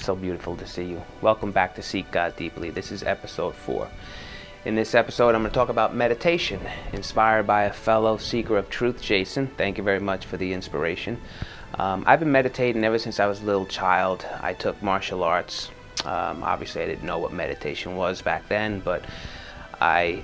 So beautiful to see you. Welcome back to Seek God Deeply. This is episode 4. In this episode, I'm going to talk about meditation, inspired by a fellow seeker of truth, Jason. Thank you very much for the inspiration. I've been meditating ever since I was a little child. I took martial arts. Obviously, I didn't know what meditation was back then, but I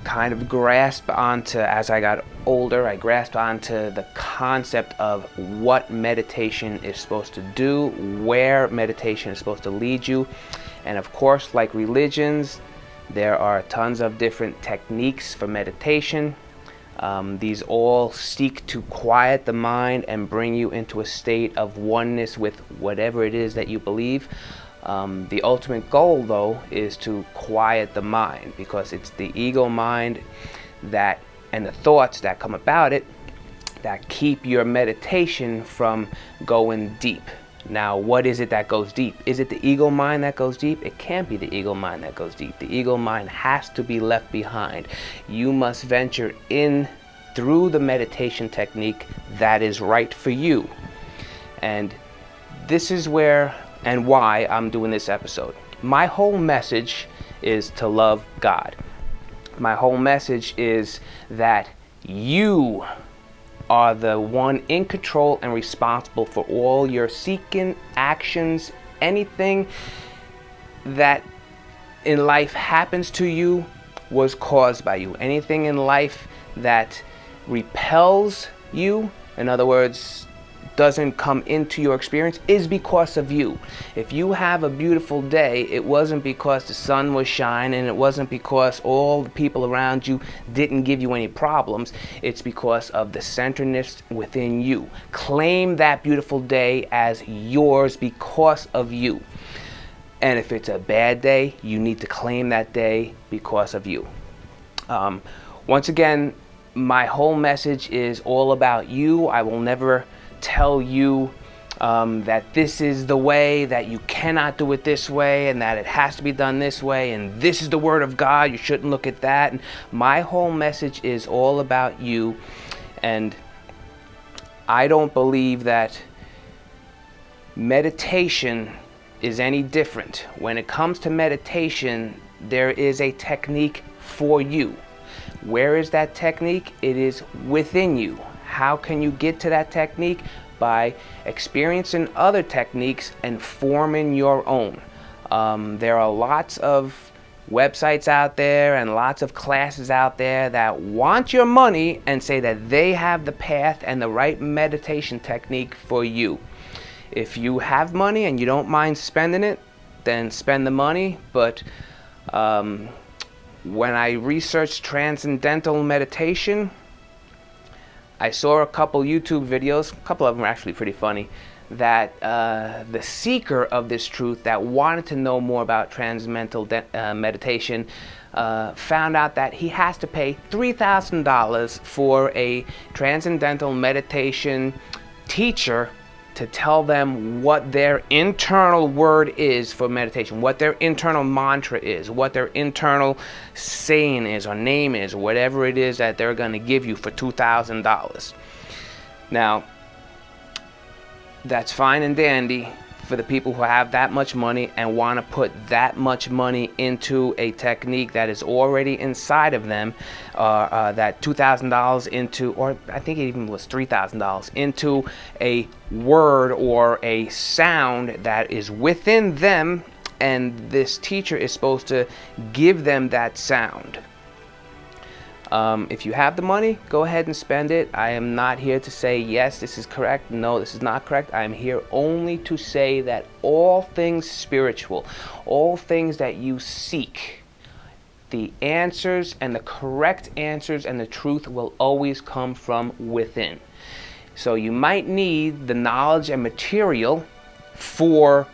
kind of grasped onto, as I got older, I grasped onto the concept of what meditation is supposed to do, where meditation is supposed to lead you. And of course, like religions, there are tons of different techniques for meditation. These all seek to quiet the mind and bring you into a state of oneness with whatever it is that you believe. The ultimate goal, though, is to quiet the mind, because it's the ego mind that, and the thoughts that come about it, that keep your meditation from going deep. Now, what is it that goes deep? Is it the ego mind that goes deep? It can't be the ego mind that goes deep. The ego mind has to be left behind. You must venture in through the meditation technique that is right for you. And this is where and why I'm doing this episode. My whole message is to love God. My whole message is that you are the one in control and responsible for all your seeking actions. Anything that in life happens to you was caused by you. Anything in life that repels you, in other words, doesn't come into your experience, is because of you. If you have a beautiful day, it wasn't because the sun was shining, it wasn't because all the people around you didn't give you any problems. It's because of the centeredness within you. Claim that beautiful day as yours because of you. And if it's a bad day, you need to claim that day because of you. Once again, my whole message is all about you. I will never tell you that this is the way, that you cannot do it this way, and that it has to be done this way, and this is the word of God, you shouldn't look at that. And my whole message is all about you. And I don't believe that meditation is any different. When it comes to meditation, there is a technique for you. Where is that technique? It is within you. How can you get to that technique? By experiencing other techniques and forming your own. There are lots of websites out there and lots of classes out there that want your money and say that they have the path and the right meditation technique for you. If you have money and you don't mind spending it, then spend the money. But when I researched Transcendental Meditation, I saw a couple YouTube videos, a couple of them are actually pretty funny, that the seeker of this truth that wanted to know more about Transcendental Meditation found out that he has to pay $3,000 for a Transcendental Meditation teacher to tell them what their internal word is for meditation, what their internal mantra is, what their internal saying is or name is, or whatever it is that they're going to give you for $2,000. Now, that's fine and dandy for the people who have that much money and want to put that much money into a technique that is already inside of them, that $2,000 into, or I think it even was $3,000, into a word or a sound that is within them, and this teacher is supposed to give them that sound. If you have the money, go ahead and spend it. I am not here to say, yes, this is correct, no, this is not correct. I am here only to say that all things spiritual, all things that you seek, the answers and the correct answers and the truth will always come from within. So you might need the knowledge and material for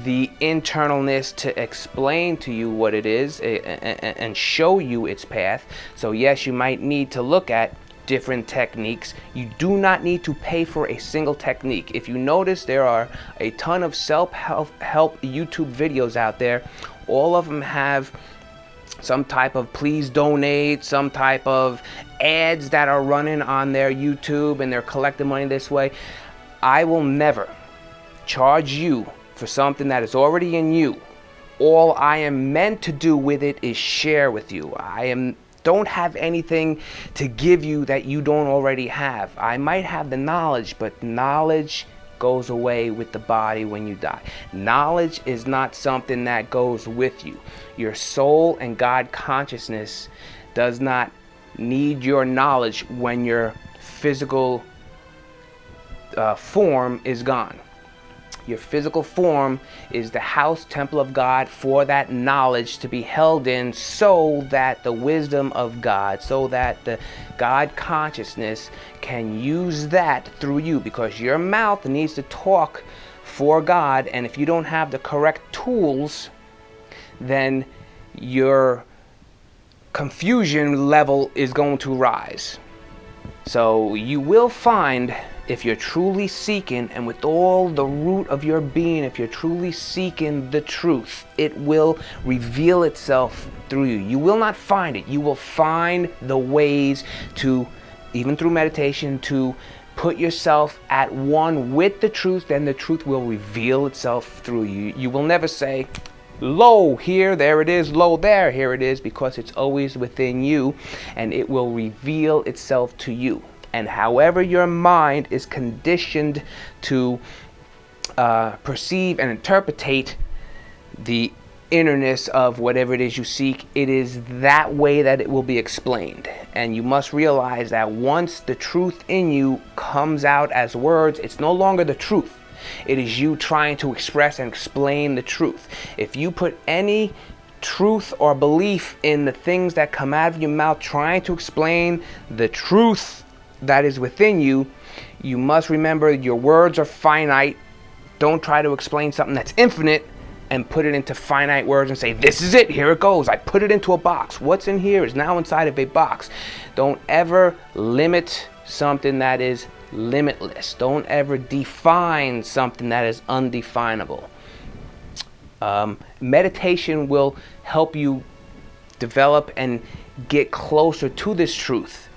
the internalness to explain to you what it is and show you its path. So yes, you might need to look at different techniques. You do not need to pay for a single technique. If you notice, there are a ton of self-help YouTube videos out there. All of them have some type of please donate, some type of ads that are running on their YouTube, and they're collecting money this way. I will never charge you for something that is already in you. All I am meant to do with it is share with you. Don't have anything to give you that you don't already have. I might have the knowledge, but knowledge goes away with the body when you die. Knowledge is not something that goes with you. Your soul and God consciousness does not need your knowledge when your physical form is gone. Your physical form is the house, temple of God, for that knowledge to be held in, so that the wisdom of God, so that the God consciousness can use that through you, because your mouth needs to talk for God, and if you don't have the correct tools, then your confusion level is going to rise. So you will find, if you're truly seeking, and with all the root of your being, if you're truly seeking the truth, it will reveal itself through you. You will not find it. You will find the ways to, even through meditation, to put yourself at one with the truth, and the truth will reveal itself through you. You will never say, lo, here, there it is, lo, there, here it is, because it's always within you, and it will reveal itself to you. And however your mind is conditioned to perceive and interpretate the innerness of whatever it is you seek, it is that way that it will be explained. And you must realize that once the truth in you comes out as words, it's no longer the truth. It is you trying to express and explain the truth. If you put any truth or belief in the things that come out of your mouth trying to explain the truth that is within you, you must remember your words are finite. Don't try to explain something that's infinite and put it into finite words and say, this is it, here it goes. I put it into a box. What's in here is now inside of a box. Don't ever limit something that is limitless. Don't ever define something that is undefinable. Meditation will help you develop and get closer to this truth.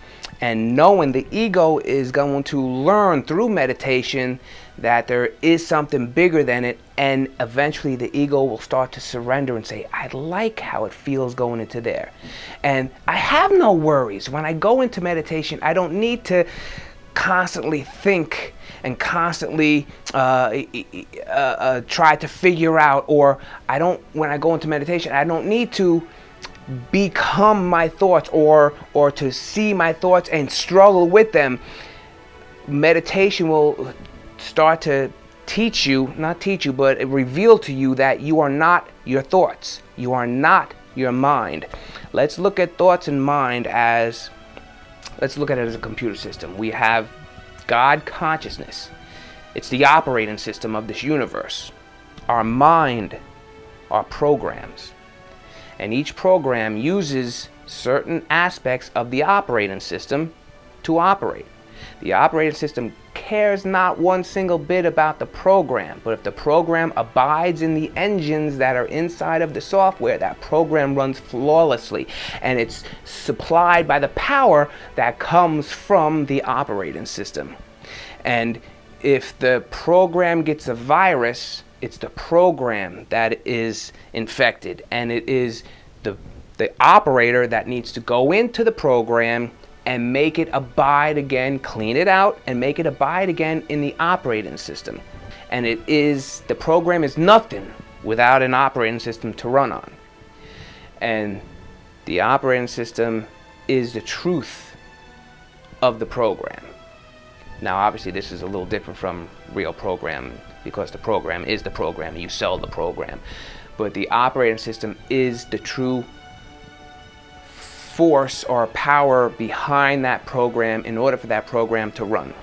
And knowing the ego is going to learn through meditation that there is something bigger than it, and eventually the ego will start to surrender and say, I like how it feels going into there. And I have no worries. When I go into meditation, I don't need to constantly think and constantly try to figure out, or when I go into meditation, I don't need to become my thoughts or to see my thoughts and struggle with them. Meditation will start to teach you, not teach you, but reveal to you that you are not your thoughts. You are not your mind. Let's look at thoughts and mind as, let's look at it as a computer system. We have God consciousness. It's the operating system of this universe. Our mind are programs. And each program uses certain aspects of the operating system to operate. The operating system cares not one single bit about the program, but if the program abides in the engines that are inside of the software, that program runs flawlessly, and it's supplied by the power that comes from the operating system. And if the program gets a virus, it's the program that is infected, and it is the operator that needs to go into the program and make it abide again, clean it out, and make it abide again in the operating system. And the program is nothing without an operating system to run on. And the operating system is the truth of the program. Now, obviously, this is a little different from real program, because the program is the program, and you sell the program. But the operating system is the true force or power behind that program in order for that program to run.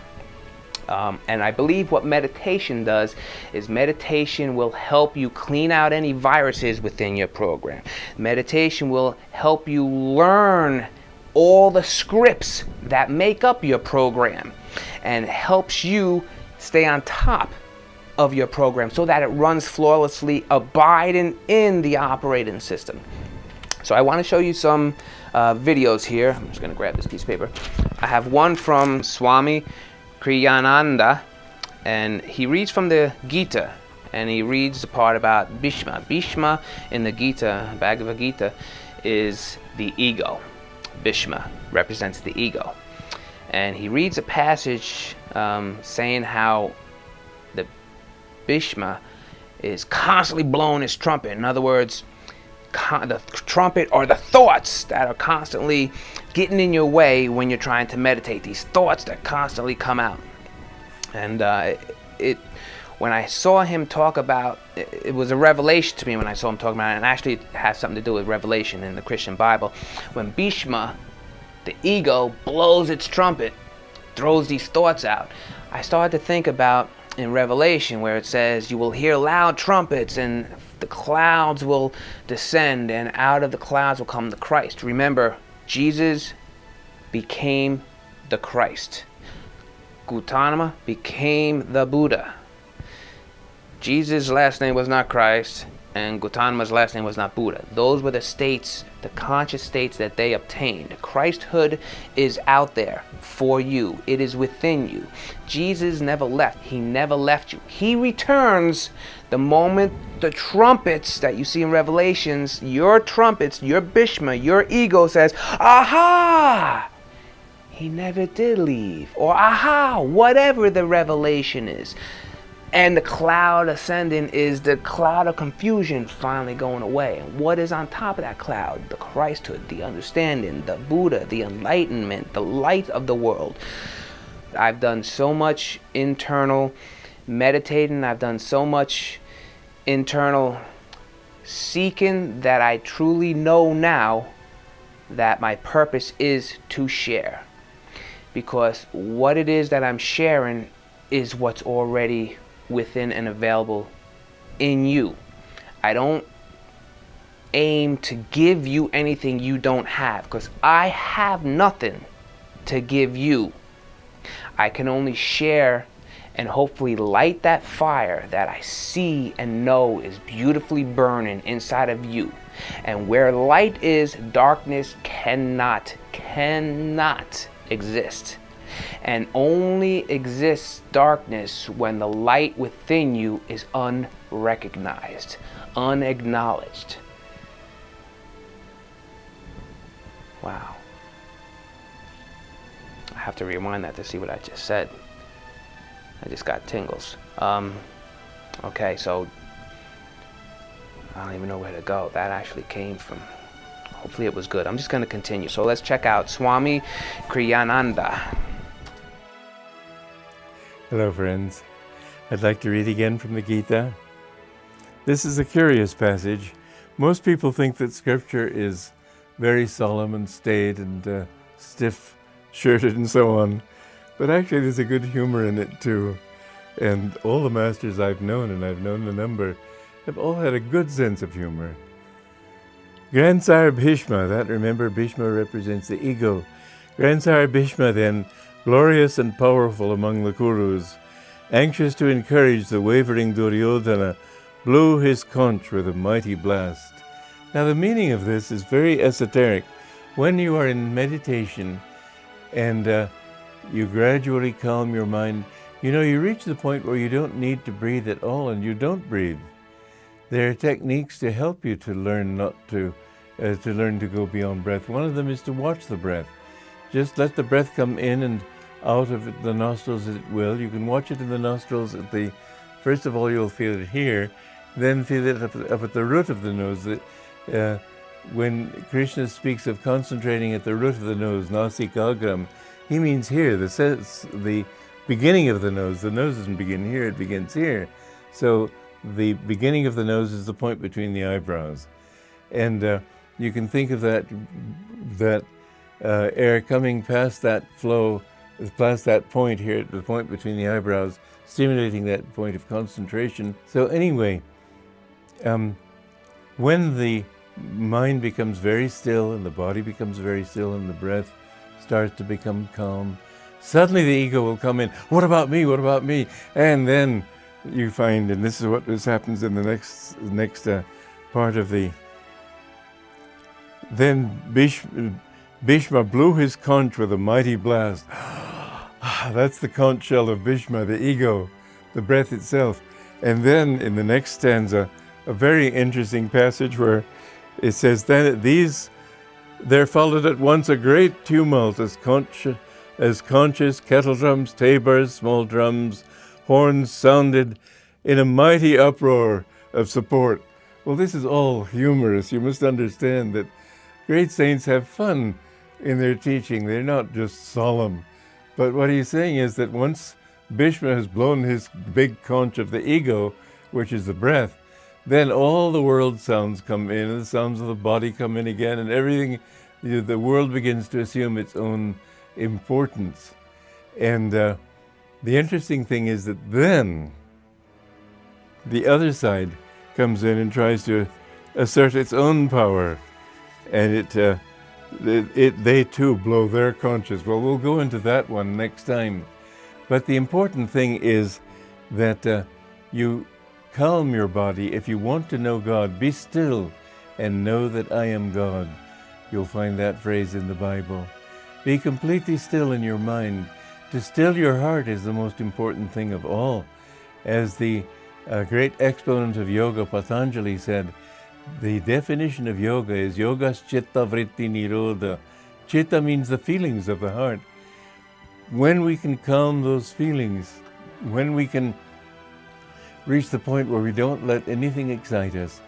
And I believe what meditation does is meditation will help you clean out any viruses within your program. Meditation will help you learn all the scripts that make up your program, and helps you stay on top of your program so that it runs flawlessly, abiding in the operating system. So I want to show you some videos here. I'm just going to grab this piece of paper. I have one from Swami Kriyananda, and he reads from the Gita, and he reads the part about Bhishma. Bhishma in the Gita, Bhagavad Gita, is the ego. Bhishma represents the ego. And he reads a passage saying how the Bhishma is constantly blowing his trumpet. In other words, the trumpet are the thoughts that are constantly getting in your way when you're trying to meditate. These thoughts that constantly come out. And when I saw him talk about, it was a revelation to me when I saw him talking about it, and actually it has something to do with revelation in the Christian Bible. When Bhishma, the ego, blows its trumpet, throws these thoughts out, I started to think about in Revelation where it says, you will hear loud trumpets and the clouds will descend, and out of the clouds will come the Christ. Remember, Jesus became the Christ. Gautama became the Buddha. Jesus' last name was not Christ, and Gautama's last name was not Buddha. Those were the states, the conscious states that they obtained. Christhood is out there for you. It is within you. Jesus never left. He never left you. He returns the moment the trumpets that you see in Revelations, your trumpets, your Bhishma, your ego says, aha! He never did leave. Or aha! Whatever the revelation is. And the cloud ascending is the cloud of confusion finally going away. And what is on top of that cloud? The Christhood, the understanding, the Buddha, the enlightenment, the light of the world. I've done so much internal meditating. I've done so much internal seeking that I truly know now that my purpose is to share. Because what it is that I'm sharing is what's already within and available in you. I don't aim to give you anything you don't have, because I have nothing to give you. I can only share and hopefully light that fire that I see and know is beautifully burning inside of you. And where light is, darkness cannot exist. And only exists darkness when the light within you is unrecognized, unacknowledged. Wow. I have to rewind that to see what I just said. I just got tingles. Okay, so I don't even know where to go. That actually came from, hopefully it was good. I'm just going to continue. So let's check out Swami Kriyananda. Hello friends, I'd like to read again from the Gita. This is a curious passage. Most people think that scripture is very solemn and staid and stiff-shirted and so on, but actually there's a good humor in it too. And all the masters I've known, and I've known a number, have all had a good sense of humor. Grandsire Bhishma, remember Bhishma represents the ego. Grandsire Bhishma then, glorious and powerful among the Kurus, anxious to encourage the wavering Duryodhana, blew his conch with a mighty blast. Now the meaning of this is very esoteric. When you are in meditation and you gradually calm your mind, you reach the point where you don't need to breathe at all, and you don't breathe. There are techniques to help you to learn to learn to go beyond breath. One of them is to watch the breath. Just let the breath come in and out of the nostrils as it will. You can watch it in the nostrils first of all you'll feel it here, then feel it up at the root of the nose. When Krishna speaks of concentrating at the root of the nose, nasikagram, he means here, the beginning of the nose. The nose doesn't begin here, it begins here. So the beginning of the nose is the point between the eyebrows. And you can think of that air coming past that flow, past that point here, the point between the eyebrows, stimulating that point of concentration. So anyway, when the mind becomes very still and the body becomes very still and the breath starts to become calm, suddenly the ego will come in. What about me? What about me? And then you find, and this is what happens in the next part of the. Then Bhishma blew his conch with a mighty blast. That's the conch shell of Bhishma, the ego, the breath itself. And then in the next stanza, a very interesting passage where it says, "Then there followed at once a great tumult as conches, kettle drums, tabors, small drums, horns sounded in a mighty uproar of support." Well, this is all humorous. You must understand that great saints have fun in their teaching. They're not just solemn. But what he's saying is that once Bhishma has blown his big conch of the ego, which is the breath, then all the world sounds come in, and the sounds of the body come in again, and everything, the world begins to assume its own importance. And the interesting thing is that then the other side comes in and tries to assert its own power, and they too blow their conches. Well, we'll go into that one next time. But the important thing is that you calm your body. If you want to know God, be still and know that I am God. You'll find that phrase in the Bible. Be completely still in your mind. To still your heart is the most important thing of all. As the great exponent of yoga, Patanjali, said, the definition of yoga is yogas chitta vritti nirodha. Chitta means the feelings of the heart. When we can calm those feelings, when we can reach the point where we don't let anything excite us,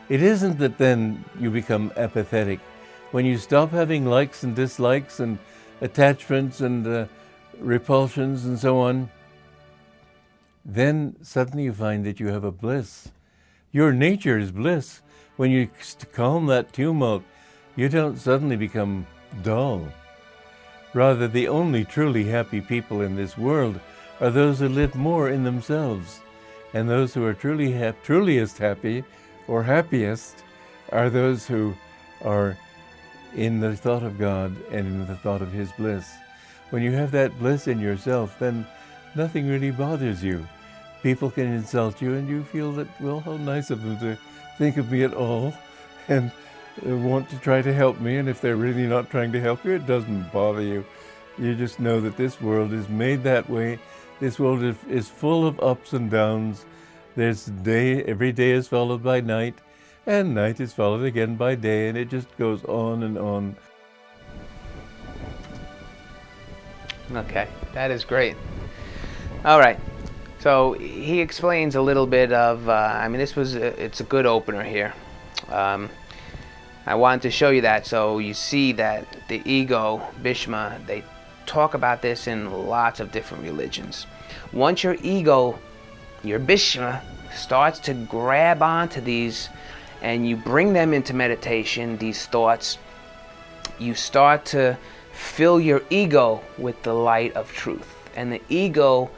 it isn't that then you become apathetic. When you stop having likes and dislikes and attachments and repulsions and so on, then suddenly you find that you have a bliss. Your nature is bliss. When you calm that tumult, you don't suddenly become dull. Rather, the only truly happy people in this world are those who live more in themselves. And those who are truliest happy or happiest are those who are in the thought of God and in the thought of His bliss. When you have that bliss in yourself, then nothing really bothers you. People can insult you and you feel that, well, how nice of them to think of me at all and want to try to help me. And if they're really not trying to help you, it doesn't bother you. You just know that this world is made that way. This world is full of ups and downs. Every day is followed by night, and night is followed again by day, and it just goes on and on. Okay, that is great. All right, so he explains a little bit of, it's a good opener here. I wanted to show you that so you see that the ego, Bhishma, they talk about this in lots of different religions. Once your ego, your Bhishma, starts to grab onto these and you bring them into meditation, these thoughts, you start to fill your ego with the light of truth. And the ego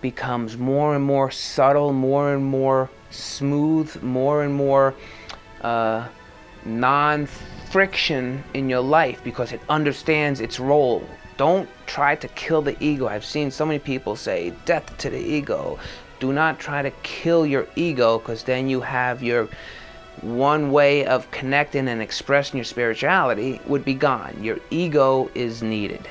becomes more and more subtle, more and more smooth, more and more non-friction in your life because it understands its role. Don't try to kill the ego. I've seen so many people say, death to the ego. Do not try to kill your ego, because then you have your one way of connecting and expressing your spirituality would be gone. Your ego is needed.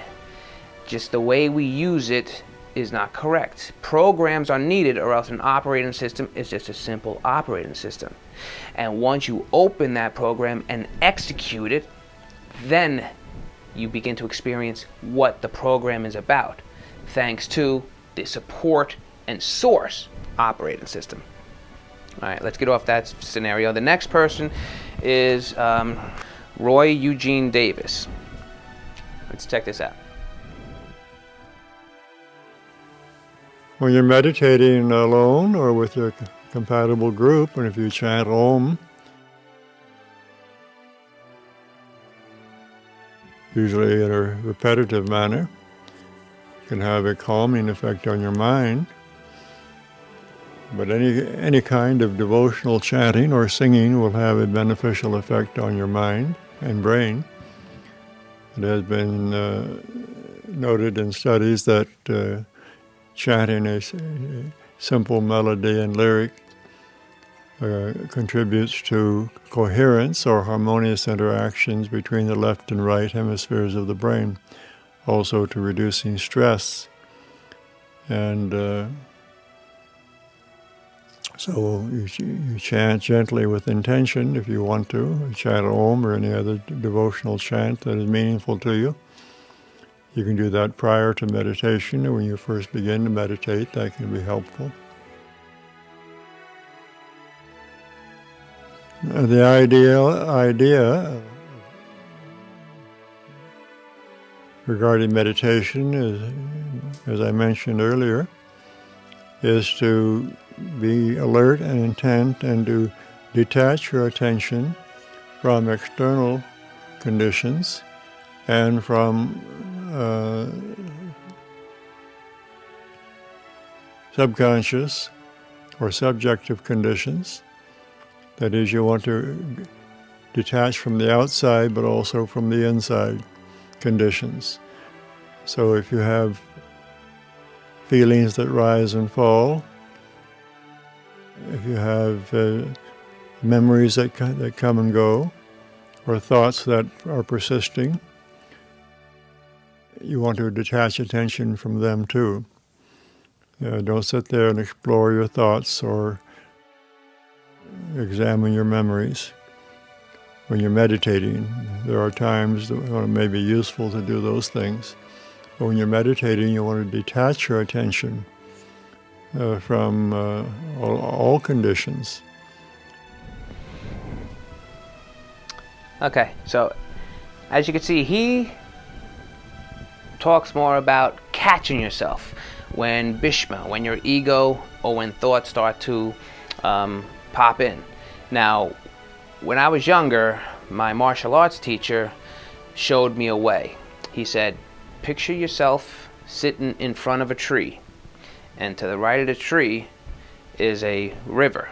Just the way we use it is not correct. Programs are needed, or else an operating system is just a simple operating system. And once you open that program and execute it, then you begin to experience what the program is about, thanks to the support and source operating system. All right, let's get off that scenario. The next person is Roy Eugene Davis. Let's check this out. When you're meditating alone or with your compatible group, and if you chant Om, usually in a repetitive manner, can have a calming effect on your mind. But any kind of devotional chanting or singing will have a beneficial effect on your mind and brain. It has been noted in studies that chanting a simple melody and lyric contributes to coherence or harmonious interactions between the left and right hemispheres of the brain, also to reducing stress. And So you chant gently with intention if you want to. You chant Om or any other devotional chant that is meaningful to you. You can do that prior to meditation or when you first begin to meditate. That can be helpful. The idea regarding meditation is, as I mentioned earlier, is to be alert and intent and to detach your attention from external conditions and from subconscious or subjective conditions. That is, you want to detach from the outside but also from the inside conditions. So if you have feelings that rise and fall, if you have memories that come and go, or thoughts that are persisting, you want to detach attention from them too. Don't sit there and explore your thoughts or examine your memories. When you're meditating, there are times that it may be useful to do those things. But when you're meditating, you want to detach your attention from all conditions. Okay, so as you can see, he talks more about catching yourself when Bhishma, when your ego or when thoughts start to pop in. Now, when I was younger, my martial arts teacher showed me a way. He said, picture yourself sitting in front of a tree, and to the right of the tree is a river,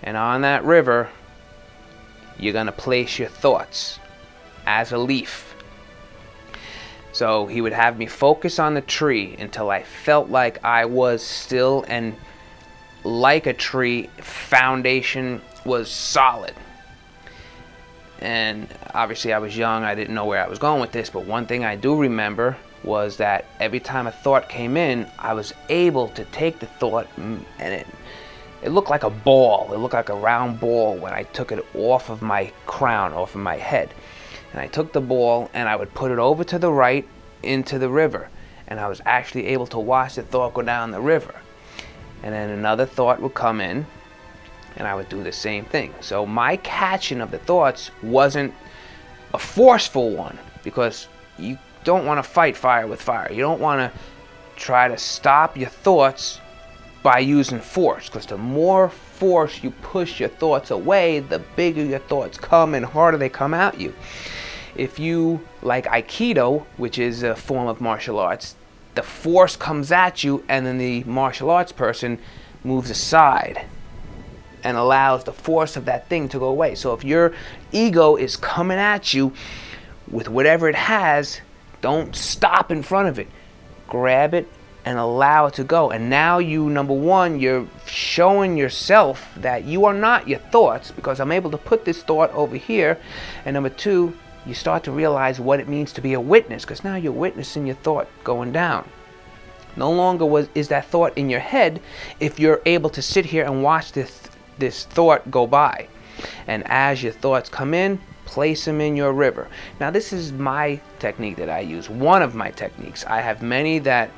and on that river you're going to place your thoughts as a leaf. So he would have me focus on the tree until I felt like I was still, and like a tree, foundation was solid. And obviously I was young, I didn't know where I was going with this, but one thing I do remember was that every time a thought came in, I was able to take the thought, and it looked like a ball. It looked like a round ball when I took it off of my crown, off of my head. And I took the ball and I would put it over to the right into the river. And I was actually able to watch the thought go down the river. And then another thought would come in, and I would do the same thing. So my catching of the thoughts wasn't a forceful one, because you don't want to fight fire with fire. You don't want to try to stop your thoughts by using force, because the more force you push your thoughts away, the bigger your thoughts come and harder they come at you. If you like Aikido, which is a form of martial arts, the force comes at you and then the martial arts person moves aside and allows the force of that thing to go away. So if your ego is coming at you with whatever it has, don't stop in front of it. Grab it and allow it to go. And now you, number one, you're showing yourself that you are not your thoughts, because I'm able to put this thought over here. And number two, you start to realize what it means to be a witness, because now you're witnessing your thought going down. No longer is that thought in your head if you're able to sit here and watch this thought go by. And as your thoughts come in, place them in your river. Now this is my technique that I use, one of my techniques. I have many that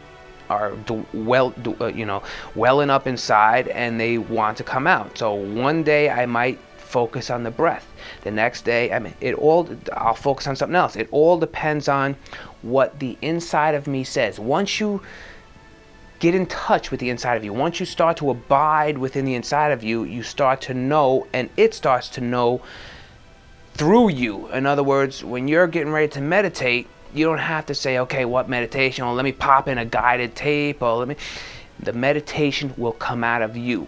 are welling up inside and they want to come out. So one day I might focus on the breath. The next day, I'll focus on something else. It all depends on what the inside of me says. Once you get in touch with the inside of you, once you start to abide within the inside of you, you start to know, and it starts to know through you. In other words, when you're getting ready to meditate, you don't have to say, okay, what meditation? Or let me pop in a guided tape, or the meditation will come out of you.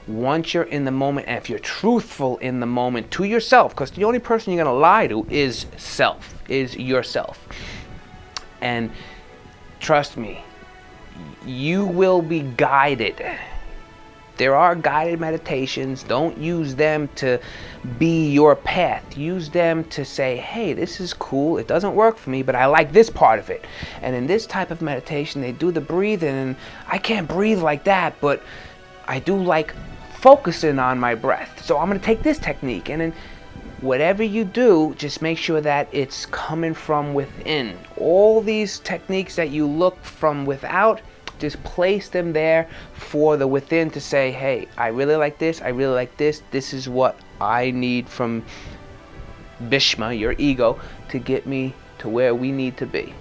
Once you're in the moment, and if you're truthful in the moment to yourself, because the only person you're going to lie to is yourself. And trust me, you will be guided. There are guided meditations. Don't use them to be your path. Use them to say, hey, this is cool. It doesn't work for me, but I like this part of it. And in this type of meditation, they do the breathing, and I can't breathe like that, but I do like focusing on my breath, so I'm going to take this technique. And then whatever you do, just make sure that it's coming from within. All these techniques that you look from without, just place them there for the within to say, hey, I really like this, I really like this, this is what I need from Bhishma, your ego, to get me to where we need to be.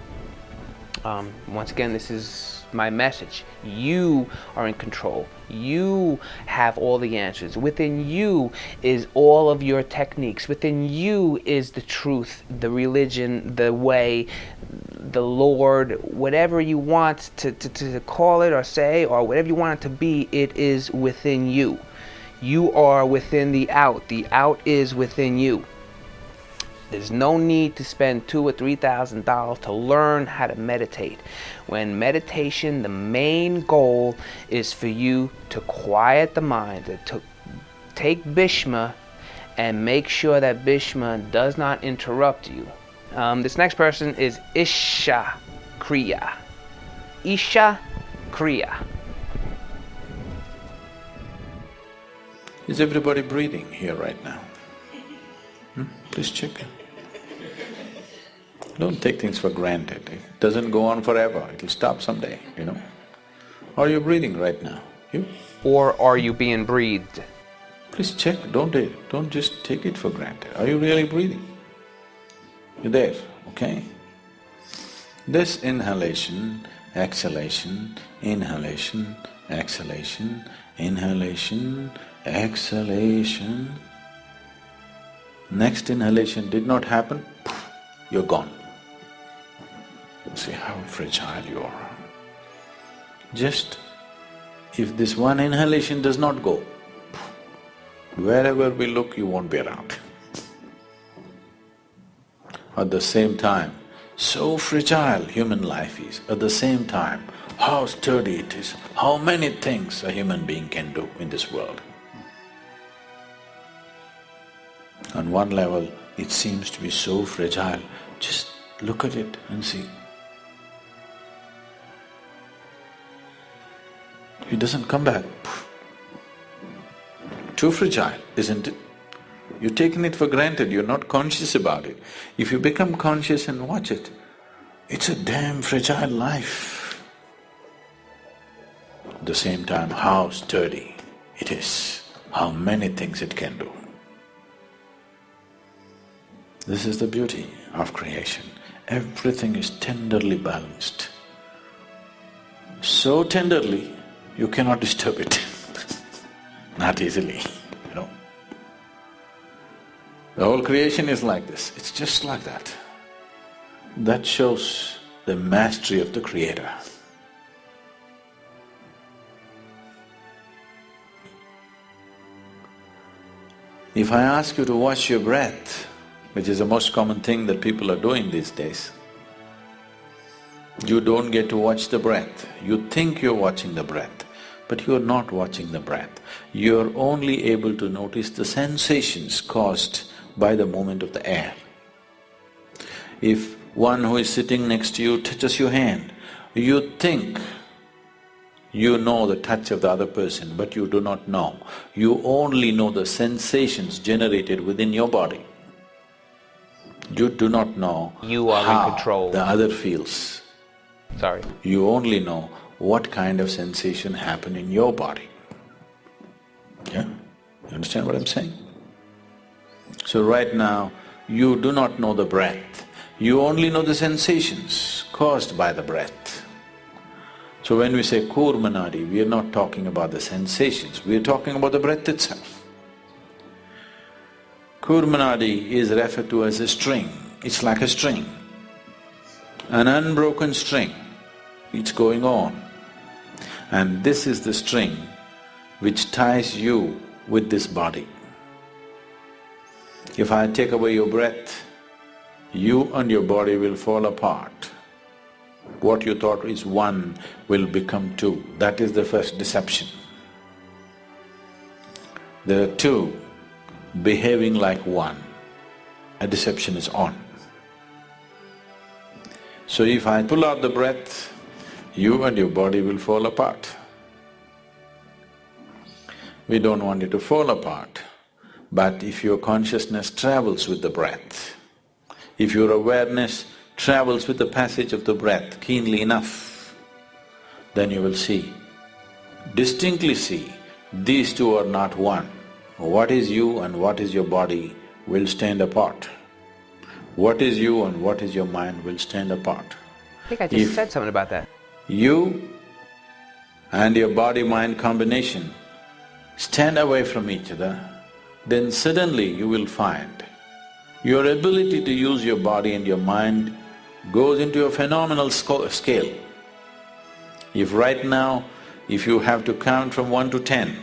Once again, this is my message. You are in control. You have all the answers. Within you is all of your techniques. Within you is the truth, the religion, the way, the Lord, whatever you want to call it or say, or whatever you want it to be, it is within you. You are within the out. The out is within you. There's no need to spend $2,000 or $3,000 to learn how to meditate. When meditation, the main goal is for you to quiet the mind, to take Bhishma and make sure that Bhishma does not interrupt you. This next person is Isha Kriya. Isha Kriya. Is everybody breathing here right now? Please check. Don't take things for granted. It doesn't go on forever, it'll stop someday, you know. Are you breathing right now? You? Or are you being breathed? Please check, don't just take it for granted. Are you really breathing? You're there, okay? This inhalation, exhalation, inhalation, exhalation, inhalation, exhalation. Next inhalation did not happen, you're gone. See how fragile you are. Just if this one inhalation does not go, wherever we look, you won't be around. At the same time, so fragile human life is. At the same time, how sturdy it is, how many things a human being can do in this world. On one level, it seems to be so fragile. Just look at it and see. It doesn't come back. Too fragile, isn't it? You're taking it for granted, you're not conscious about it. If you become conscious and watch it, it's a damn fragile life. At the same time, how sturdy it is, how many things it can do. This is the beauty of creation. Everything is tenderly balanced. So tenderly, you cannot disturb it. Not easily, you know. The whole creation is like this, it's just like that. That shows the mastery of the Creator. If I ask you to watch your breath, which is the most common thing that people are doing these days, you don't get to watch the breath. You think you're watching the breath, but you're not watching the breath. You're only able to notice the sensations caused by the movement of the air. If one who is sitting next to you touches your hand, you think you know the touch of the other person, but you do not know. You only know the sensations generated within your body. You do not know You are how in control. the other feels. Sorry. You only know what kind of sensation happened in your body. Yeah? You understand what I'm saying? So right now, you do not know the breath, you only know the sensations caused by the breath. So when we say Kurmanadi, we are not talking about the sensations, we are talking about the breath itself. Kurmanadi is referred to as a string, it's like a string, an unbroken string, it's going on. And this is the string which ties you with this body. If I take away your breath, you and your body will fall apart. What you thought is one will become two, that is the first deception. There are two behaving like one, a deception is on. So if I pull out the breath, you and your body will fall apart. We don't want it to fall apart. But if your consciousness travels with the breath, if your awareness travels with the passage of the breath keenly enough, then you will see, distinctly see, these two are not one. What is you and what is your body will stand apart. What is you and what is your mind will stand apart. I think I just said something about that. You and your body-mind combination stand away from each other, then suddenly you will find your ability to use your body and your mind goes into a phenomenal scale. If right now, if you have to count from 1 to 10,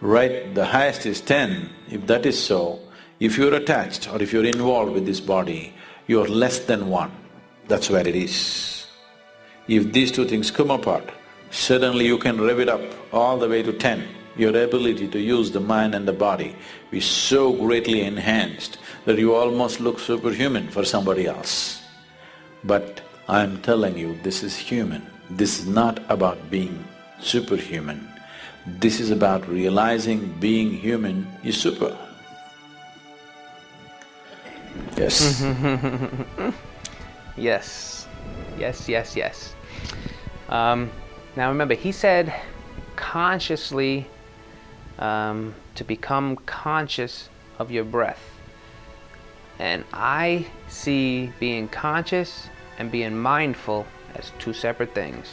right, the highest is 10, if that is so, if you're attached or if you're involved with this body, you're less than 1. That's where it is. If these two things come apart, suddenly you can rev it up all the way to 10. Your ability to use the mind and the body is so greatly enhanced that you almost look superhuman for somebody else. But I'm telling you, this is human. This is not about being superhuman. This is about realizing being human is super. Yes. Yes. Yes. Now remember, he said consciously, to become conscious of your breath. And I see being conscious and being mindful as two separate things.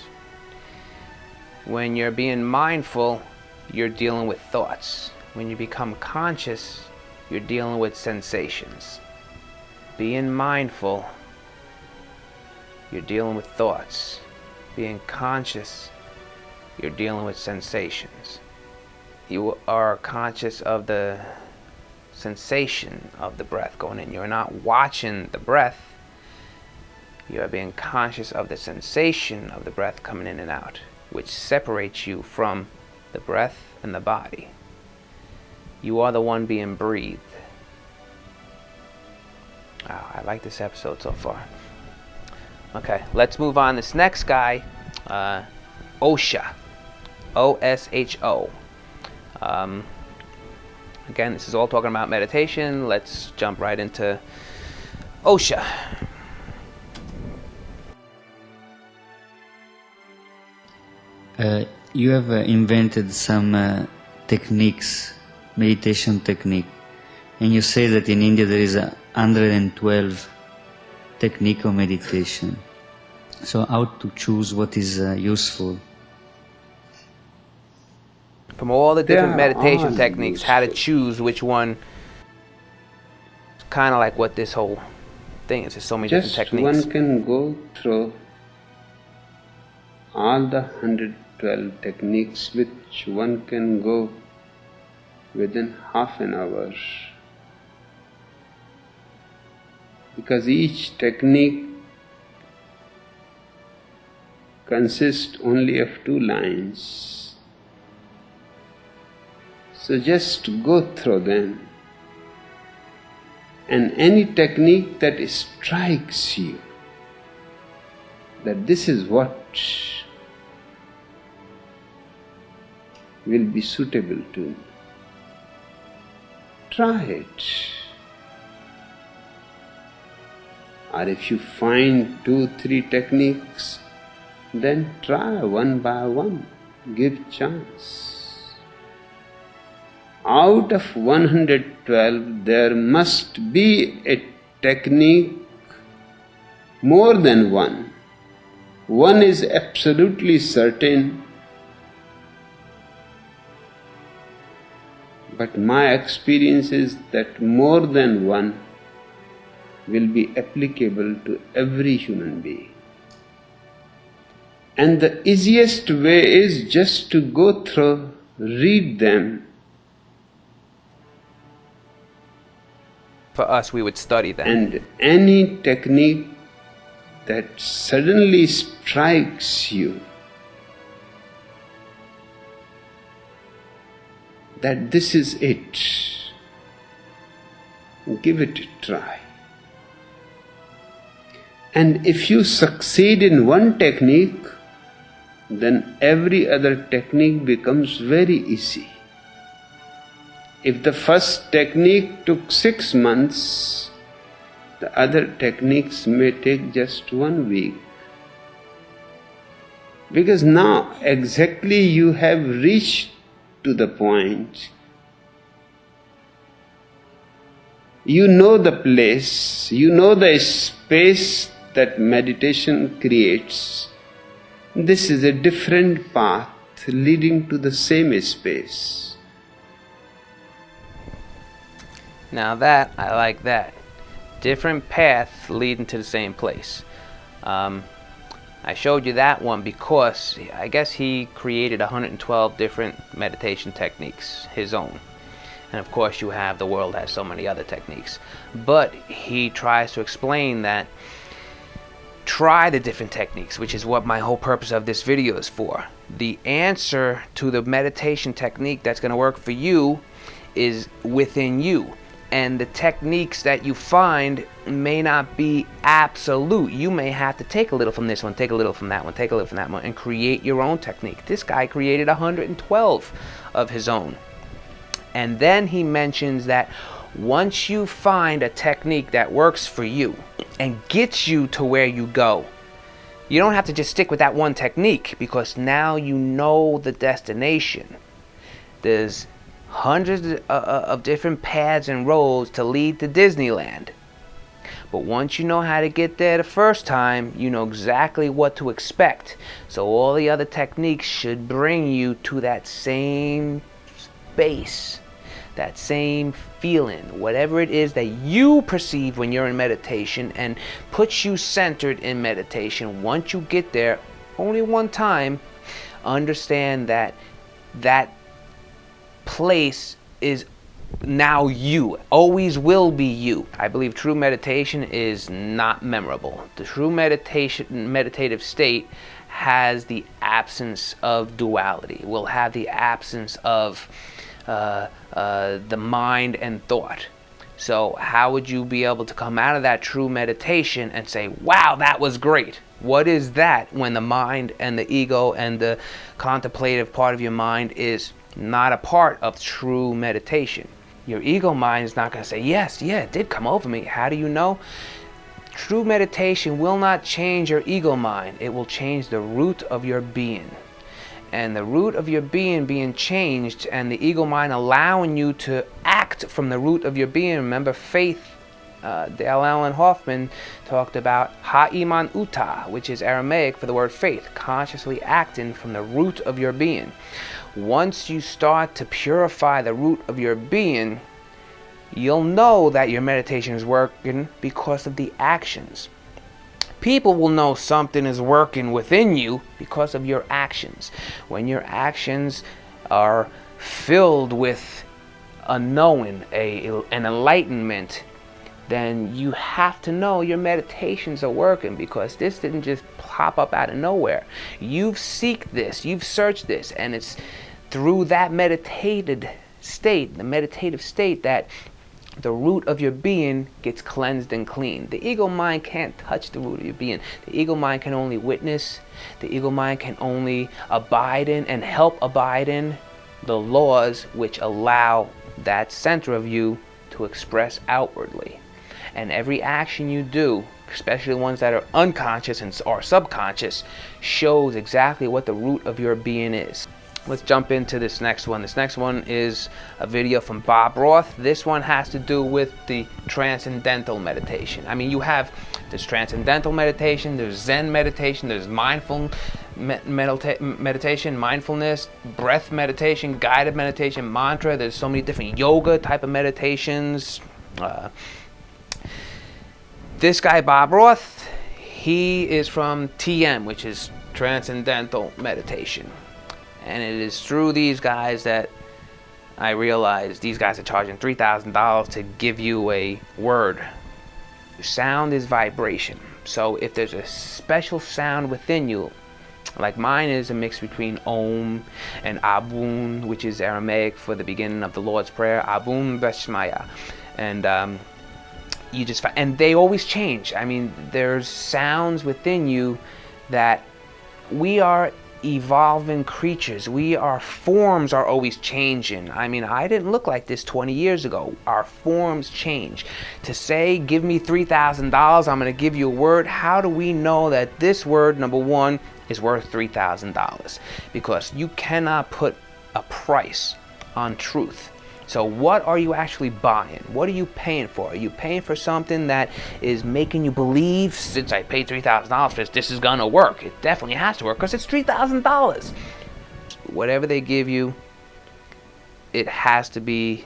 When you're being mindful, you're dealing with thoughts. When you become conscious, you're dealing with sensations. Being mindful, you're dealing with thoughts. Being conscious, you're dealing with sensations. You are conscious of the sensation of the breath going in. You're not watching the breath. You are being conscious of the sensation of the breath coming in and out, which separates you from the breath and the body. You are the one being breathed. Wow, I like this episode so far. Okay, let's move on. This next guy, OSHO, O-S-H-O. Again, this is all talking about meditation. Let's jump right into OSHO. You have invented some techniques, meditation technique, and you say that in India there is 112 technique of meditation. So how to choose what is useful? From all the different meditation techniques, how to choose which one. It's kind of like what this whole thing is. There's so many different techniques. One can go through all the 112 techniques, which one can go within half an hour. Because each technique consists only of 2 lines. So just go through them, and any technique that strikes you, that this is what will be suitable to you, try it. Or if you find 2-3 techniques, then try one by one, give chance. Out of 112, there must be a technique more than one. One is absolutely certain, but my experience is that more than one will be applicable to every human being. And the easiest way is just to go through, read them. For us, we would study them. And any technique that suddenly strikes you, that this is it, give it a try. And if you succeed in one technique, then every other technique becomes very easy. If the first technique took 6 months, the other techniques may take just 1 week. Because now exactly you have reached to the point. You know the place, you know the space that meditation creates. This is a different path leading to the same space. Now that, I like that. Different path leading to the same place. I showed you that one because I guess he created 112 different meditation techniques, his own. And of course you have, the world has so many other techniques. But he tries to explain that try the different techniques, which is what my whole purpose of this video is for. The answer to the meditation technique that's going to work for you is within you. And the techniques that you find may not be absolute. You may have to take a little from this one, take a little from that one, take a little from that one, and create your own technique. This guy created 112 of his own. And then he mentions that once you find a technique that works for you and gets you to where you go, you don't have to just stick with that one technique, because now you know the destination. There's hundreds of different paths and roads to lead to Disneyland. But once you know how to get there the first time, you know exactly what to expect. So all the other techniques should bring you to that same space, that same feeling, whatever it is that you perceive when you're in meditation, and puts you centered in meditation. Once you get there, only one time, understand that that place is now you, always will be you. I believe true meditation is not memorable. The true meditative state has the absence of duality, will have the absence of the mind and thought. So how would you be able to come out of that true meditation and say, wow, that was great? What is that when the mind and the ego and the contemplative part of your mind is not a part of true meditation? Your ego mind is not going to say, yes, yeah, it did come over me. How do you know? True meditation will not change your ego mind. It will change the root of your being. And the root of your being changed, and the ego mind allowing you to act from the root of your being. Remember, faith, Dale Allen Hoffman talked about ha'iman uta, which is Aramaic for the word faith, consciously acting from the root of your being. Once you start to purify the root of your being, you'll know that your meditation is working because of the actions. People will know something is working within you because of your actions. When your actions are filled with a knowing, an enlightenment, then you have to know your meditations are working, because this didn't just pop up out of nowhere. You've seeked this, you've searched this, and it's through that meditative state, that the root of your being gets cleansed and cleaned. The ego mind can't touch the root of your being. The ego mind can only witness. The ego mind can only abide in and help abide in the laws which allow that center of you to express outwardly. And every action you do, especially ones that are unconscious or subconscious, shows exactly what the root of your being is. Let's jump into this next one. This next one is a video from Bob Roth. This one has to do with the Transcendental Meditation. I mean, you have this Transcendental Meditation, there's Zen Meditation, there's Mindful Meditation, Mindfulness, Breath Meditation, Guided Meditation, Mantra. There's so many different yoga type of meditations. This guy, Bob Roth, he is from TM, which is Transcendental Meditation. And it is through these guys that I realized these guys are charging $3,000 to give you a word. Sound is vibration. So if there's a special sound within you, like mine is a mix between Om and Abun, which is Aramaic for the beginning of the Lord's Prayer, Abun Beshmaya. And you just find, and they always change. I mean, there's sounds within you that we are evolving creatures. Our forms are always changing. I mean, I didn't look like this 20 years ago. Our forms change. To say, give me $3,000, I'm going to give you a word. How do we know that this word, number one, is worth $3,000? Because you cannot put a price on truth. So what are you actually buying? What are you paying for? Are you paying for something that is making you believe, since I paid $3,000 for this is gonna work? It definitely has to work because it's $3,000. Whatever they give you, it has to be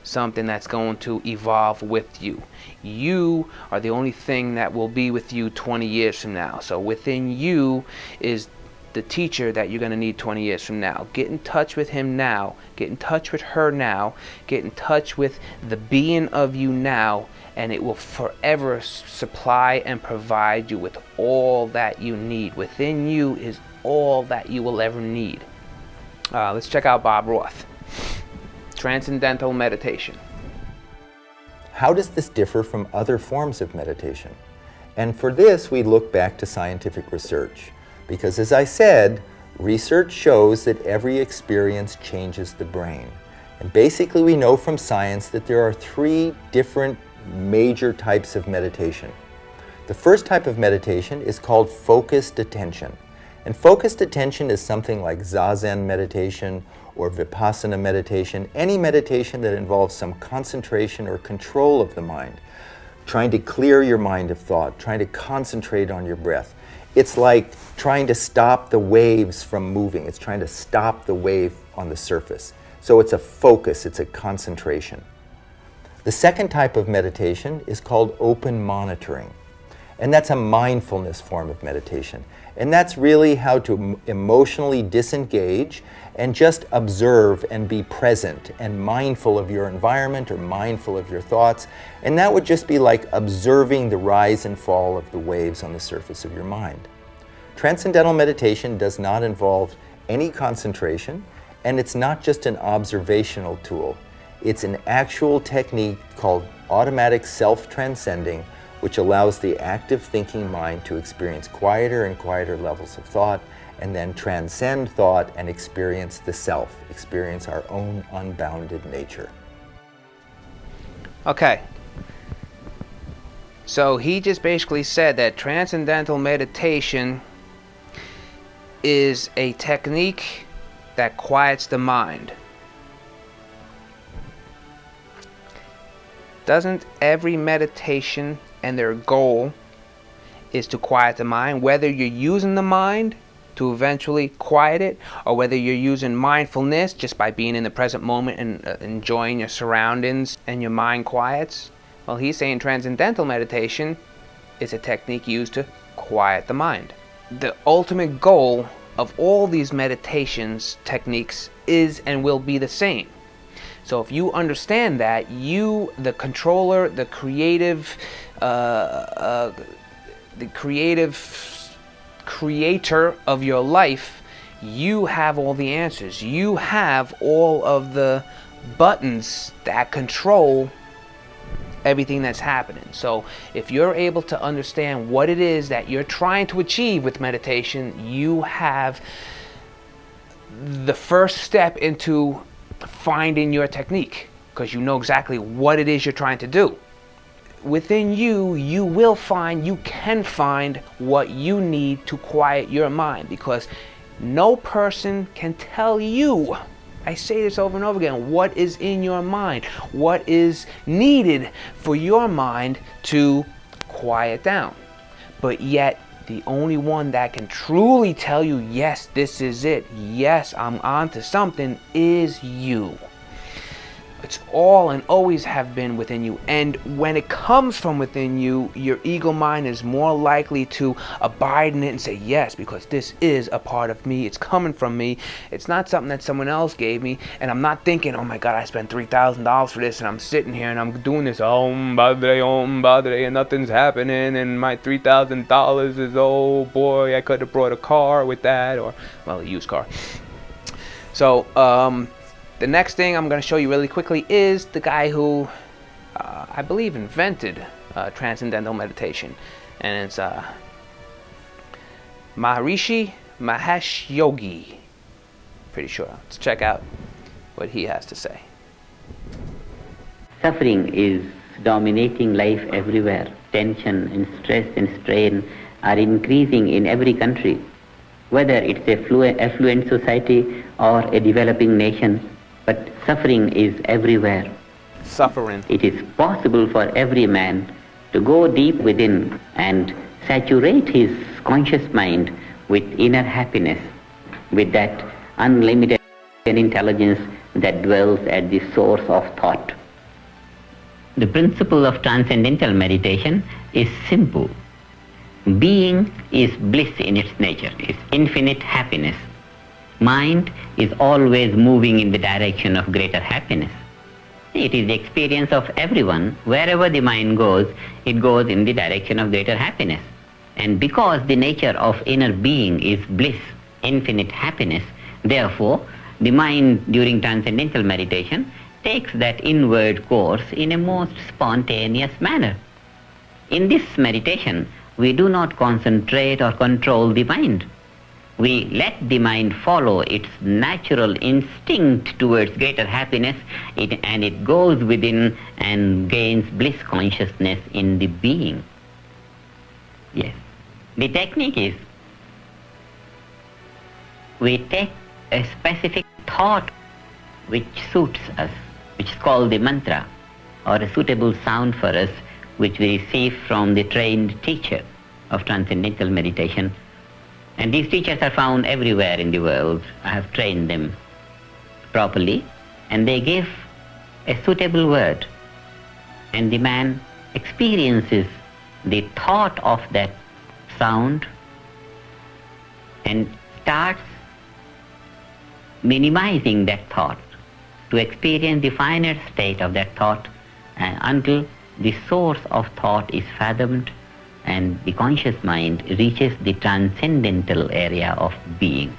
something that's going to evolve with you. You are the only thing that will be with you 20 years from now. So within you is the teacher that you're going to need 20 years from now. Get in touch with him now. Get in touch with her now. Get in touch with the being of you now, and it will forever supply and provide you with all that you need. Within you is all that you will ever need. Let's check out Bob Roth. Transcendental Meditation. How does this differ from other forms of meditation? And for this, we look back to scientific research. Because as I said, research shows that every experience changes the brain. And basically we know from science that there are 3 different major types of meditation. The first type of meditation is called focused attention. And focused attention is something like Zazen meditation or Vipassana meditation, any meditation that involves some concentration or control of the mind, trying to clear your mind of thought, trying to concentrate on your breath. It's like trying to stop the waves from moving. It's trying to stop the wave on the surface. So it's a focus, it's a concentration. The second type of meditation is called open monitoring. And that's a mindfulness form of meditation. And that's really how to emotionally disengage and just observe and be present and mindful of your environment or mindful of your thoughts. And that would just be like observing the rise and fall of the waves on the surface of your mind. Transcendental meditation does not involve any concentration, and it's not just an observational tool. It's an actual technique called automatic self-transcending, which allows the active thinking mind to experience quieter and quieter levels of thought, and then transcend thought and experience the self, experience our own unbounded nature. Okay. So he just basically said that transcendental meditation is a technique that quiets the mind. Doesn't every meditation and their goal is to quiet the mind, whether you're using the mind to eventually quiet it, or whether you're using mindfulness just by being in the present moment and enjoying your surroundings and your mind quiets? Well, he's saying transcendental meditation is a technique used to quiet the mind. The ultimate goal of all these meditations techniques is and will be the same. So if you understand that, you, the controller, the creative creator of your life, you have all the answers. You have all of the buttons that control everything that's happening. So if you're able to understand what it is that you're trying to achieve with meditation, you have the first step into finding your technique, because you know exactly what it is you're trying to do. Within you, you can find what you need to quiet your mind, because no person can tell you, I say this over and over again, what is in your mind, what is needed for your mind to quiet down. But yet, the only one that can truly tell you, yes, this is it, yes, I'm on to something, is you. It's all and always have been within you. And when it comes from within you, your ego mind is more likely to abide in it and say, yes, because this is a part of me. It's coming from me. It's not something that someone else gave me. And I'm not thinking, oh my God, I spent $3,000 for this, and I'm sitting here and I'm doing this, Om Badre, and nothing's happening, and my $3,000 is, oh boy, I could have brought a car with that, or, well, a used car. So, the next thing I'm going to show you really quickly is the guy who, I believe, invented Transcendental Meditation. And it's Maharishi, Mahesh Yogi. Pretty sure. Let's check out what he has to say. Suffering is dominating life everywhere. Tension and stress and strain are increasing in every country, whether it's a affluent society or a developing nation, but suffering is everywhere. Suffering. It is possible for every man to go deep within and saturate his conscious mind with inner happiness, with that unlimited intelligence that dwells at the source of thought. The principle of Transcendental Meditation is simple. Being is bliss in its nature, is infinite happiness. Mind is always moving in the direction of greater happiness. It is the experience of everyone. Wherever the mind goes, it goes in the direction of greater happiness. And because the nature of inner being is bliss, infinite happiness, therefore, the mind during Transcendental Meditation takes that inward course in a most spontaneous manner. In this meditation, we do not concentrate or control the mind. We let the mind follow its natural instinct towards greater happiness, and it goes within and gains bliss consciousness in the being. Yes. The technique is, we take a specific thought which suits us, which is called the mantra, or a suitable sound for us, which we receive from the trained teacher of Transcendental Meditation. And these teachers are found everywhere in the world. I have trained them properly, and they give a suitable word, and the man experiences the thought of that sound and starts minimizing that thought to experience the finer state of that thought until the source of thought is fathomed and the conscious mind reaches the transcendental area of being.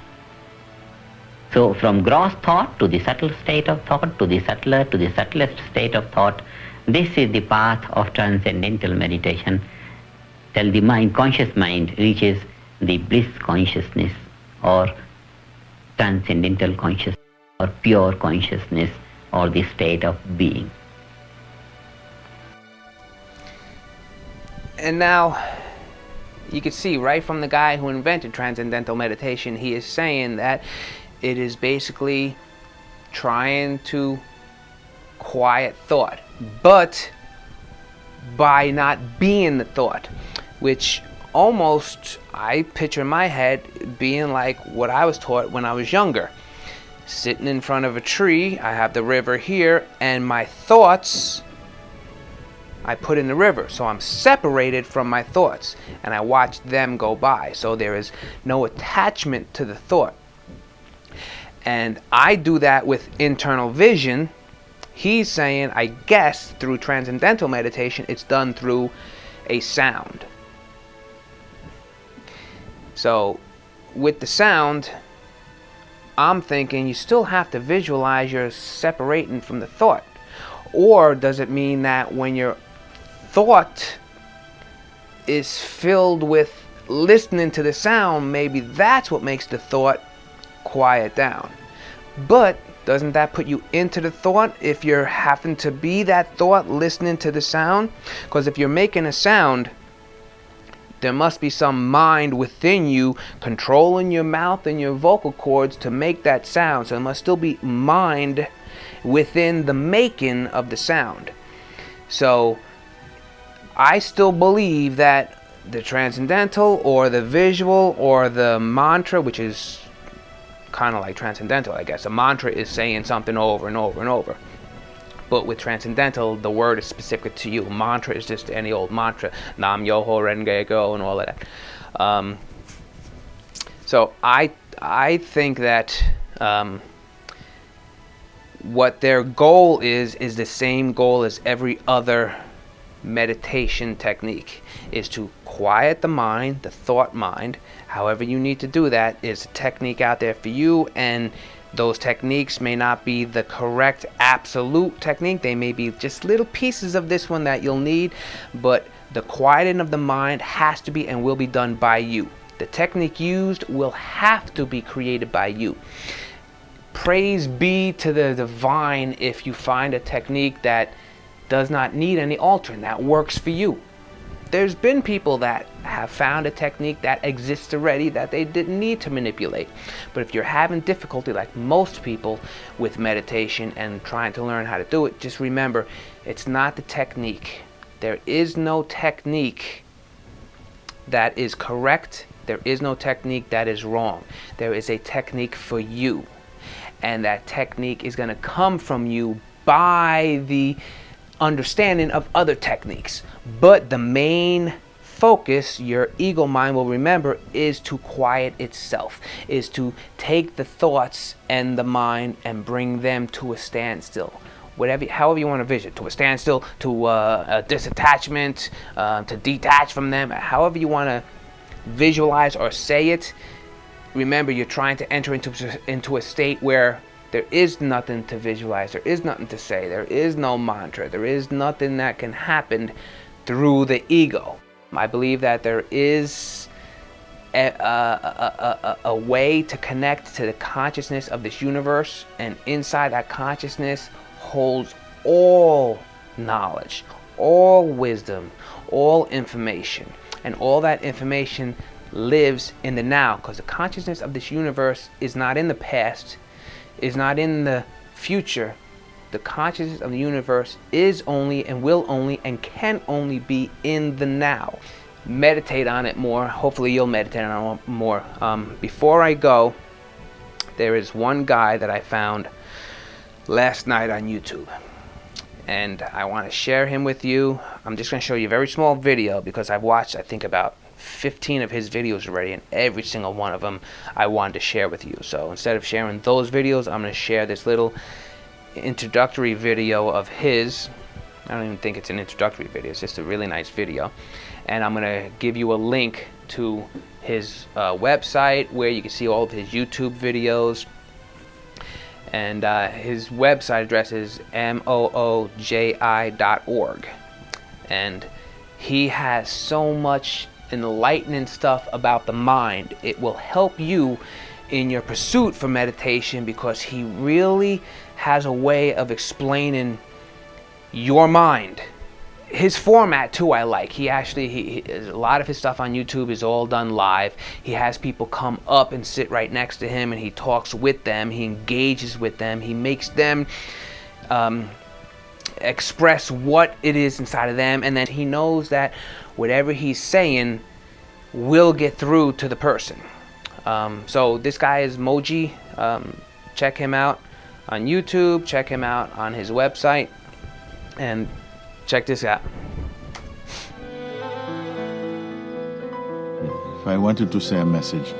So from gross thought to the subtle state of thought, to the subtler, to the subtlest state of thought, this is the path of Transcendental Meditation till the mind, conscious mind, reaches the bliss consciousness or transcendental consciousness or pure consciousness or the state of being. And now, you can see right from the guy who invented Transcendental Meditation, he is saying that it is basically trying to quiet thought, but by not being the thought, which almost I picture in my head being like what I was taught when I was younger. Sitting in front of a tree, I have the river here, and my thoughts I put in the river. So I'm separated from my thoughts, and I watch them go by. So there is no attachment to the thought. And I do that with internal vision. He's saying, I guess, through Transcendental Meditation, it's done through a sound. So with the sound, I'm thinking you still have to visualize you're separating from the thought. Or does it mean that when your thought is filled with listening to the sound, maybe that's what makes the thought quiet down? But doesn't that put you into the thought if you're having to be that thought listening to the sound? Because if you're making a sound, there must be some mind within you controlling your mouth and your vocal cords to make that sound. So there must still be mind within the making of the sound. So I still believe that the transcendental or the visual or the mantra, which is kind of like transcendental, I guess. A mantra is saying something over and over and over. But with transcendental, the word is specific to you. Mantra is just any old mantra. Nam Yoho Renge Go and all of that. So I think that what their goal is the same goal as every other meditation technique, is to quiet the mind, the thought mind. However you need to do that is a technique out there for you, and those techniques may not be the correct absolute technique. They may be just little pieces of this one that you'll need, but the quieting of the mind has to be and will be done by you. The technique used will have to be created by you. Praise be to the divine if you find a technique that does not need any altering, that works for you. There's been people that have found a technique that exists already that they didn't need to manipulate. But if you're having difficulty, like most people, with meditation and trying to learn how to do it, just remember, it's not the technique. There is no technique that is correct. There is no technique that is wrong. There is a technique for you. And that technique is going to come from you by the understanding of other techniques. But the main focus, your ego mind will remember, is to quiet itself, is to take the thoughts and the mind and bring them to a standstill. However you want to vision, to a standstill, to a disattachment, to detach from them, however you want to visualize or say it. Remember, you're trying to enter into a state where there is nothing to visualize, there is nothing to say, there is no mantra, there is nothing that can happen through the ego. I believe that there is a way to connect to the consciousness of this universe, and inside that consciousness holds all knowledge, all wisdom, all information, and all that information lives in the now, because the consciousness of this universe is not in the past, is not in the future. The consciousness of the universe is only and will only and can only be in the now. Meditate on it more. Hopefully you'll meditate on it more. Before I go, there is one guy that I found last night on YouTube, and I want to share him with you. I'm just going to show you a very small video because I've watched, I think, about 15 of his videos already, and every single one of them I wanted to share with you. So instead of sharing those videos, I'm going to share this little introductory video of his. I don't even think it's an introductory video, it's just a really nice video. And I'm going to give you a link to his website where you can see all of his YouTube videos. And his website address is mooji.org. And he has so much enlightening stuff about the mind. It will help you in your pursuit for meditation, because he really has a way of explaining your mind. His format too I like. He actually, a lot of his stuff on YouTube is all done live. He has people come up and sit right next to him, and he talks with them, he engages with them, he makes them express what it is inside of them, and then he knows that whatever he's saying will get through to the person. So this guy is Mooji. Check him out on YouTube, check him out on his website, and check this out. If I wanted to say a message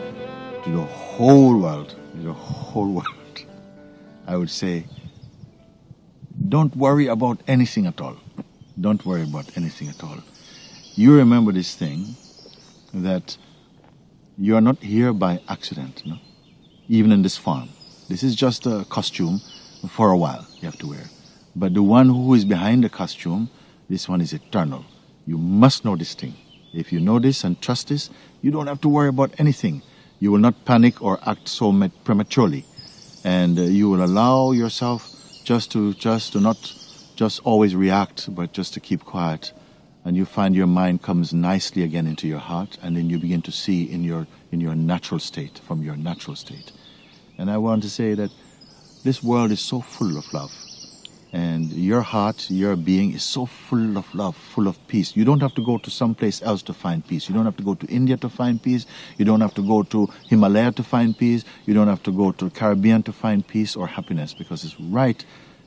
to the whole world, I would say, don't worry about anything at all. Don't worry about anything at all. You remember this thing, that you are not here by accident, no? Even in this form. This is just a costume for a while you have to wear. But the one who is behind the costume, this one is eternal. You must know this thing. If you know this and trust this, you don't have to worry about anything. You will not panic or act so prematurely. And you will allow yourself just to not just always react, but just to keep quiet. And you find your mind comes nicely again into your heart, and then you begin to see in your natural state, from your natural state. And I want to say that this world is so full of love. And your heart, your being is so full of love, full of peace. You don't have to go to someplace else to find peace. You don't have to go to India to find peace. You don't have to go to Himalaya to find peace. You don't have to go to the Caribbean to find peace or happiness, because it's right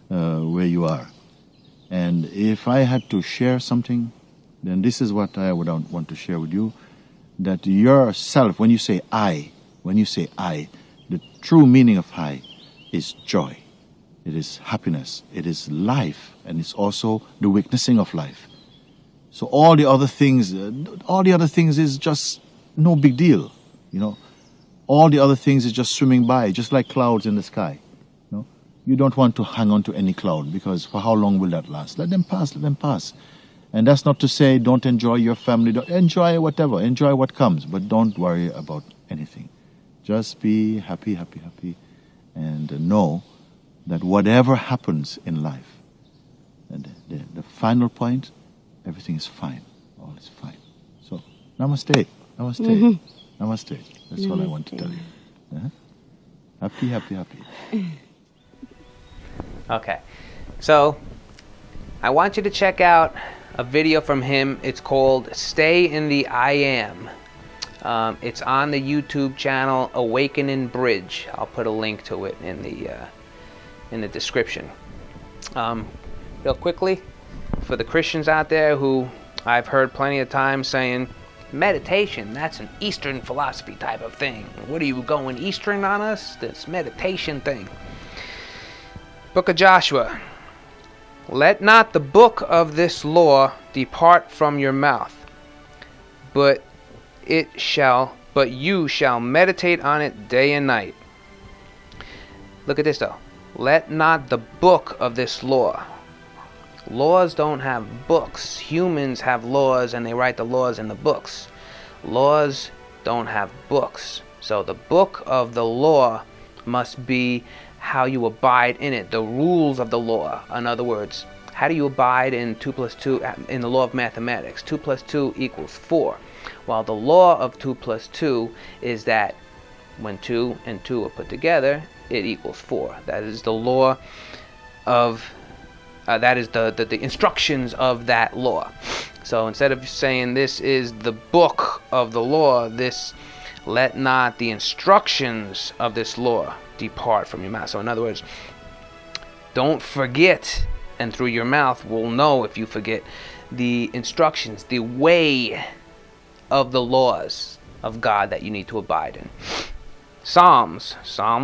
where you are. And if I had to share something, then this is what I would want to share with you, that yourself, when you say I, the true meaning of I is joy. It is happiness, it is life, and it's also the witnessing of life. So all the other things is just no big deal, you know. All the other things is just swimming by, just like clouds in the sky. You know? You don't want to hang on to any cloud, because for how long will that last? Let them pass, let them pass. And that's not to say don't enjoy your family, don't enjoy whatever, enjoy what comes, but don't worry about anything. Just be happy, happy, happy, and know that whatever happens in life, and the final point, everything is fine. All is fine. So, namaste. Namaste. Mm-hmm. Namaste. That's all I want to tell you. Uh-huh. Happy, happy, happy. Okay. So, I want you to check out a video from him. It's called Stay in the I Am. It's on the YouTube channel Awakening Bridge. I'll put a link to it in the description. Real quickly, for the Christians out there who I've heard plenty of times saying, meditation, that's an Eastern philosophy type of thing. What are you going Eastern on us? This meditation thing. Book of Joshua. Let not the book of this law depart from your mouth, but you shall meditate on it day and night. Look at this though. Let not the book of this law. Laws don't have books. Humans have laws and they write the laws in the books. Laws don't have books. So the book of the law must be how you abide in it, the rules of the law. In other words, how do you abide in 2 plus 2 in the law of mathematics? 2 plus 2 equals 4. While the law of 2 plus 2 is that when 2 and 2 are put together, it equals 4. That is the law of that is the instructions of that law. So instead of saying this is the book of the law, this let not the instructions of this law depart from your mouth. So in other words, don't forget, and through your mouth we'll know if you forget the instructions, the way of the laws of God that you need to abide in. Psalm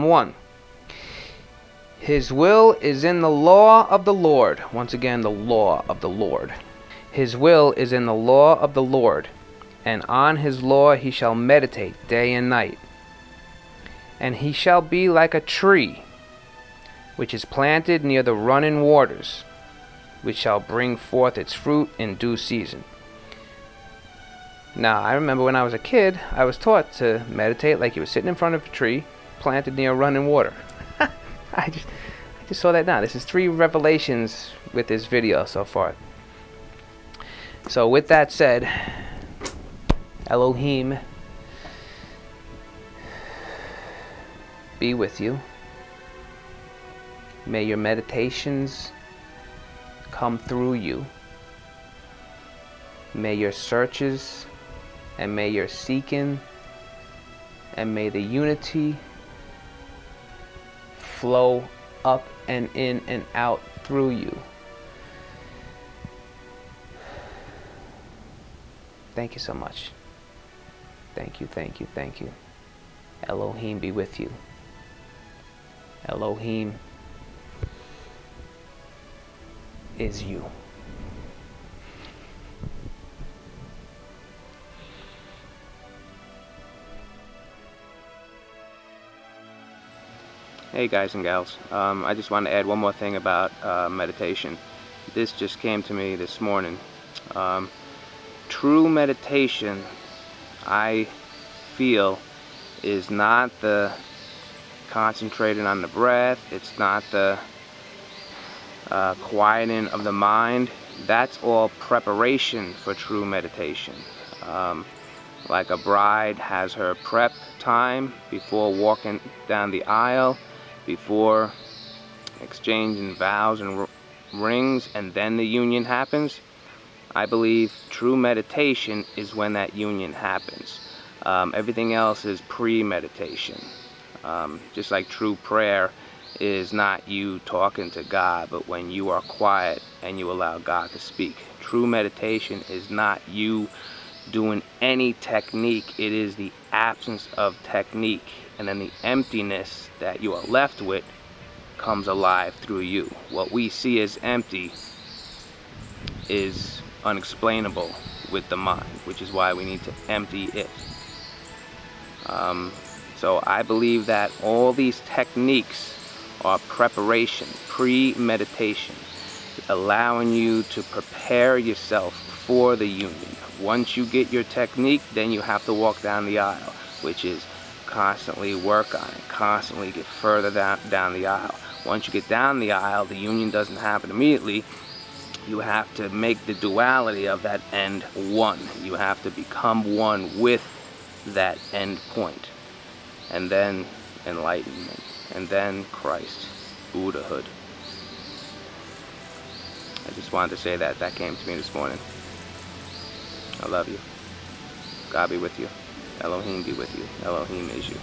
1. His will is in the law of the Lord. Once again, the law of the Lord. His will is in the law of the Lord, and on his law he shall meditate day and night. And he shall be like a tree which is planted near the running waters, which shall bring forth its fruit in due season. Now, I remember when I was a kid, I was taught to meditate like you were sitting in front of a tree planted near running water. I just saw that now. This is 3 revelations with this video so far. So with that said, Elohim be with you. May your meditations come through you. May your searches and may your seeking and may the unity flow up and in and out through you. Thank you so much. Thank you, thank you, thank you. Elohim be with you. Elohim is you. Hey guys and gals, I just want to add one more thing about meditation. This just came to me this morning. True meditation, I feel, is not the concentrating on the breath. It's not the quieting of the mind. That's all preparation for true meditation. Like a bride has her prep time before walking down the aisle, before exchanging vows and rings, and then the union happens. I believe true meditation is when that union happens. Everything else is pre-meditation. Just like true prayer is not you talking to God, but when you are quiet and you allow God to speak. True meditation is not you doing any technique. It is the absence of technique, and then the emptiness that you are left with comes alive through you. What we see as empty is unexplainable with the mind, which is why we need to empty it. So I believe that all these techniques are preparation, pre-meditation. allowing you to prepare yourself for the union. Once you get your technique, then you have to walk down the aisle, which is constantly work on it, constantly get further down the aisle. Once you get down the aisle, the union doesn't happen immediately. You have to make the duality of that end one. You have to become one with that end point. And then enlightenment. And then Christ, Buddhahood. I just wanted to say that. That came to me this morning. I love you. God be with you. Elohim be with you. Elohim is you.